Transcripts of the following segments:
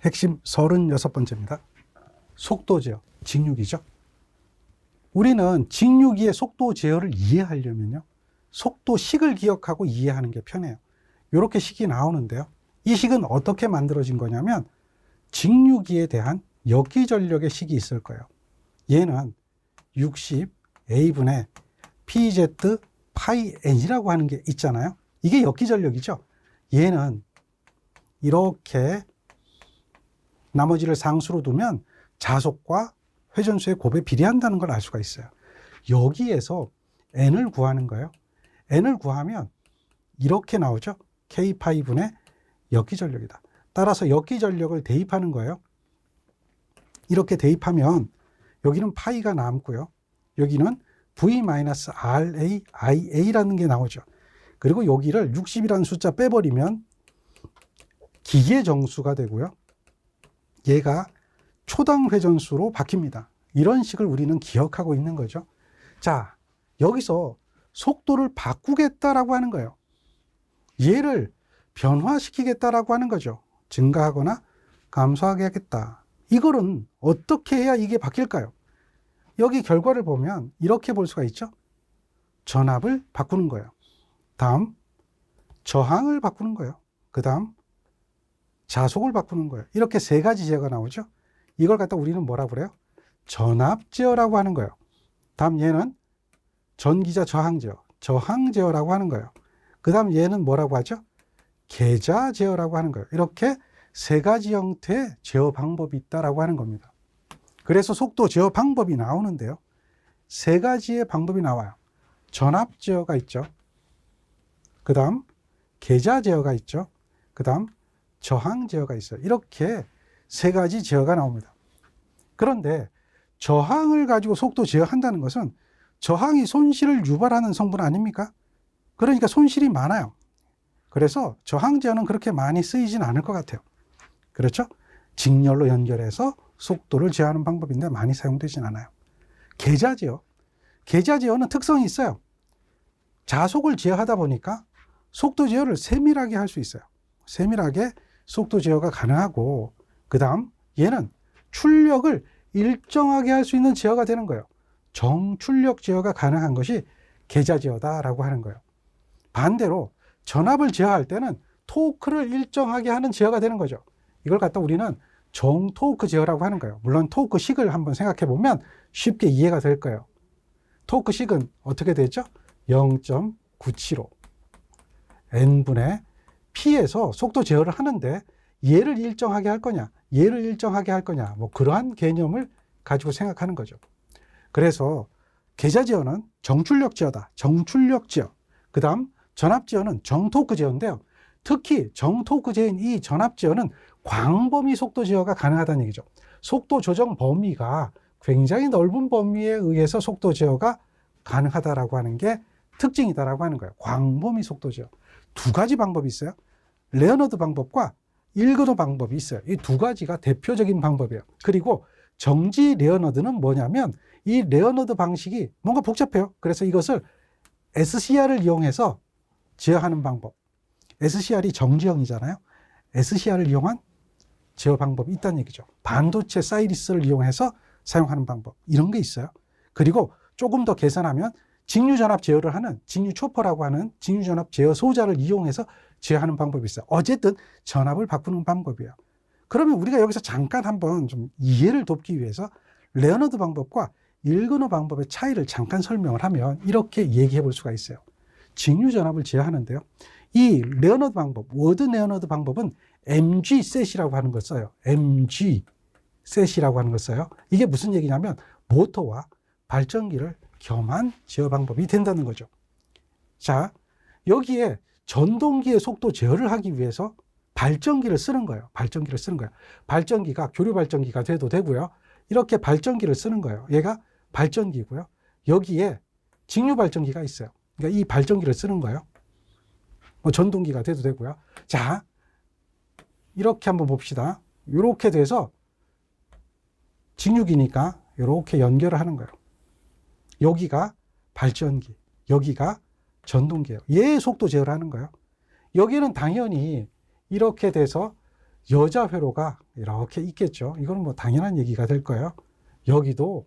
핵심 36번째입니다. 속도 제어, 직류기죠. 우리는 직류기의 속도 제어를 이해하려면요, 속도식을 기억하고 이해하는 게 편해요. 이렇게 식이 나오는데요. 이 식은 어떻게 만들어진 거냐면 직류기에 대한 역기전력의 식이 있을 거예요. 얘는 60A분의 PZ 파이 N이라고 하는 게 있잖아요. 이게 역기전력이죠. 얘는 이렇게 나머지를 상수로 두면 자속과 회전수의 곱에 비례한다는 걸 알 수가 있어요. 여기에서 N을 구하는 거예요. N을 구하면 이렇게 나오죠. K파이분의 역기전력이다. 따라서 역기전력을 대입하는 거예요. 이렇게 대입하면 여기는 파이가 남고요. 여기는 V-RA, IA라는 게 나오죠. 그리고 여기를 60이라는 숫자 빼버리면 기계 정수가 되고요. 얘가 초당 회전수로 바뀝니다. 이런 식을 우리는 기억하고 있는 거죠. 자, 여기서 속도를 바꾸겠다라고 하는 거예요. 얘를 변화시키겠다라고 하는 거죠. 증가하거나 감소하게 하겠다. 이거는 어떻게 해야 이게 바뀔까요? 여기 결과를 보면 이렇게 볼 수가 있죠. 전압을 바꾸는 거예요. 다음 저항을 바꾸는 거예요. 그 다음 자속을 바꾸는 거예요. 이렇게 세 가지 제어가 나오죠. 이걸 갖다 우리는 뭐라고 그래요? 전압 제어라고 하는 거예요. 다음 얘는 전기자 저항 제어, 저항 제어라고 하는 거예요. 그 다음 얘는 뭐라고 하죠? 계자 제어라고 하는 거예요. 이렇게 세 가지 형태의 제어 방법이 있다라고 하는 겁니다. 그래서 속도 제어 방법이 나오는데요. 세 가지의 방법이 나와요. 전압 제어가 있죠. 그 다음 계자 제어가 있죠. 그 다음 저항 제어가 있어요. 이렇게 세 가지 제어가 나옵니다. 그런데 저항을 가지고 속도 제어한다는 것은 저항이 손실을 유발하는 성분 아닙니까? 그러니까 손실이 많아요. 그래서 저항 제어는 그렇게 많이 쓰이진 않을 것 같아요. 그렇죠? 직렬로 연결해서 속도를 제어하는 방법인데 많이 사용되진 않아요. 계자 제어. 계자 제어는 특성이 있어요. 자속을 제어하다 보니까 속도 제어를 세밀하게 할 수 있어요. 세밀하게 속도 제어가 가능하고, 그 다음 얘는 출력을 일정하게 할 수 있는 제어가 되는 거예요. 정출력 제어가 가능한 것이 계자 제어다라고 하는 거예요. 반대로 전압을 제어할 때는 토크를 일정하게 하는 제어가 되는 거죠. 이걸 갖다 우리는 정토크 제어라고 하는 거예요. 물론 토크식을 한번 생각해 보면 쉽게 이해가 될 거예요. 토크식은 어떻게 되죠? 0.975 N분의 P에서 속도 제어를 하는데 얘를 일정하게 할 거냐, 얘를 일정하게 할 거냐, 뭐 그러한 개념을 가지고 생각하는 거죠. 그래서 계자 제어는 정출력 제어다. 정출력 제어. 그 다음 전압 제어는 정토크 제어인데요. 특히 정토크 제어인 이 전압 제어는 광범위 속도 제어가 가능하다는 얘기죠. 속도 조정 범위가 굉장히 넓은 범위에 의해서 속도 제어가 가능하다라고 하는 게 특징이다라고 하는 거예요. 광범위 속도 제어. 두 가지 방법이 있어요. 레어너드 방법과 일그노 방법이 있어요. 이 두 가지가 대표적인 방법이에요. 그리고 정지 레어너드는 뭐냐면 이 레어너드 방식이 뭔가 복잡해요. 그래서 이것을 SCR을 이용해서 제어하는 방법. SCR이 정지형이잖아요. SCR을 이용한 제어 방법이 있다는 얘기죠. 반도체 사이리스를 이용해서 사용하는 방법. 이런 게 있어요. 그리고 조금 더 개선하면 직류전압 제어를 하는 직류초퍼라고 하는 직류전압 제어 소자를 이용해서 제어하는 방법이 있어요. 어쨌든 전압을 바꾸는 방법이에요. 그러면 우리가 여기서 잠깐 한번 좀 이해를 돕기 위해서 레어너드 방법과 일그노 방법의 차이를 잠깐 설명을 하면 이렇게 얘기해 볼 수가 있어요. 직류전압을 제어하는데요. 이 레어너드 방법, 워드 레어너드 방법은 MG 셋이라고 하는 걸 써요. MG 셋이라고 하는 걸 써요. 이게 무슨 얘기냐면 모터와 발전기를 겸한 제어 방법이 된다는 거죠. 자, 여기에 전동기의 속도 제어를 하기 위해서 발전기를 쓰는 거예요. 발전기를 쓰는 거예요. 발전기가 교류 발전기가 돼도 되고요. 이렇게 발전기를 쓰는 거예요. 얘가 발전기고요. 여기에 직류 발전기가 있어요. 그러니까 이 발전기를 쓰는 거예요. 뭐 전동기가 돼도 되고요. 자, 이렇게 한번 봅시다. 이렇게 돼서 직류기니까 이렇게 연결을 하는 거예요. 여기가 발전기, 여기가 전동기예요. 얘의 속도 제어를 하는 거예요. 여기는 당연히 이렇게 돼서 여자 회로가 이렇게 있겠죠. 이건 뭐 당연한 얘기가 될 거예요. 여기도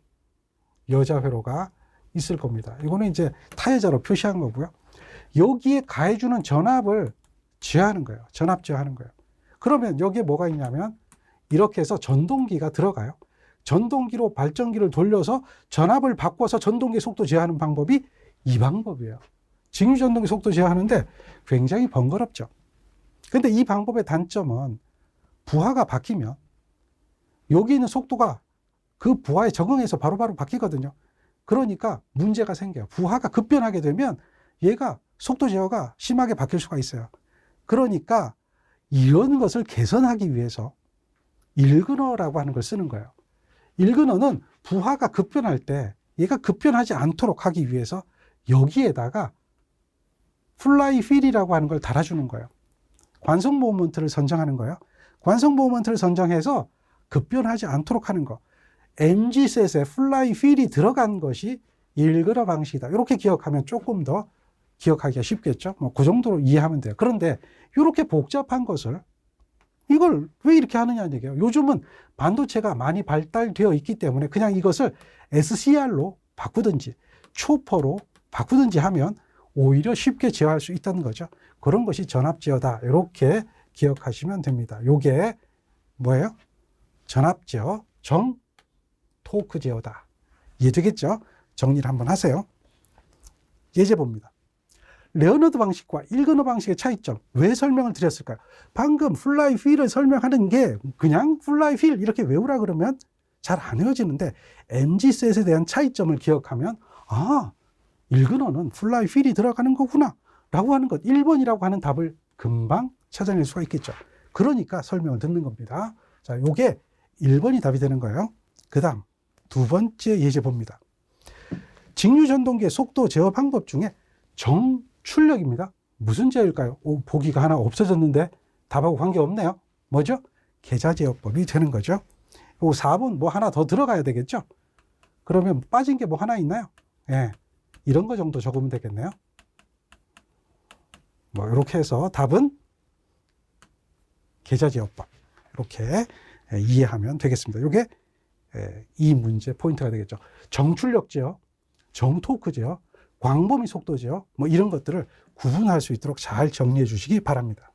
여자 회로가 있을 겁니다. 이거는 이제 타여자로 표시한 거고요. 여기에 가해주는 전압을 제어하는 거예요. 전압 제어하는 거예요. 그러면 여기에 뭐가 있냐면 이렇게 해서 전동기가 들어가요. 전동기로 발전기를 돌려서 전압을 바꿔서 전동기 속도 제어하는 방법이 이 방법이에요. 직류 전동기 속도 제어하는데 굉장히 번거롭죠. 근데 이 방법의 단점은 부하가 바뀌면 여기 있는 속도가 그 부하에 적응해서 바로바로 바뀌거든요. 그러니까 문제가 생겨요. 부하가 급변하게 되면 얘가 속도 제어가 심하게 바뀔 수가 있어요. 그러니까 이런 것을 개선하기 위해서 일근어라고 하는 걸 쓰는 거예요. 일근어는 부하가 급변할 때 얘가 급변하지 않도록 하기 위해서 여기에다가 플라이 휠이라고 하는 걸 달아주는 거예요. 관성 모먼트를 선정하는 거예요. 관성 모먼트를 선정해서 급변하지 않도록 하는 거. MG셋에 플라이 휠이 들어간 것이 일근어 방식이다. 이렇게 기억하면 조금 더 기억하기가 쉽겠죠. 뭐 그 정도로 이해하면 돼요. 그런데 이렇게 복잡한 것을 이걸 왜 이렇게 하느냐는 얘기예요. 요즘은 반도체가 많이 발달되어 있기 때문에 그냥 이것을 SCR로 바꾸든지 초퍼로 바꾸든지 하면 오히려 쉽게 제어할 수 있다는 거죠. 그런 것이 전압 제어다. 이렇게 기억하시면 됩니다. 요게 뭐예요? 전압 제어, 정 토크 제어다. 이해되겠죠? 정리를 한번 하세요. 예제 봅니다. 레오나드 방식과 일근어 방식의 차이점, 왜 설명을 드렸을까요? 방금 플라이 휠을 설명하는 게 그냥 플라이 휠 이렇게 외우라 그러면 잘 안 외워지는데 MG셋에 대한 차이점을 기억하면 아, 일근어는 플라이 휠이 들어가는 거구나 라고 하는 것, 1번이라고 하는 답을 금방 찾아낼 수가 있겠죠. 그러니까 설명을 듣는 겁니다. 자, 요게 1번이 답이 되는 거예요. 그 다음 두 번째 예제 봅니다. 직류 전동기의 속도 제어 방법 중에 정출력입니다. 무슨 제어일까요? 보기가 하나 없어졌는데 답하고 관계없네요. 뭐죠? 계좌제어법이 되는 거죠. 요 4번 뭐 하나 더 들어가야 되겠죠? 그러면 빠진 게 뭐 하나 있나요? 예, 이런 거 정도 적으면 되겠네요. 뭐 이렇게 해서 답은 계좌제어법 이렇게 이해하면 되겠습니다. 이게 이 문제 포인트가 되겠죠. 정출력 제어, 정토크 제어, 광범위 속도 제어 뭐 이런 것들을 구분할 수 있도록 잘 정리해 주시기 바랍니다.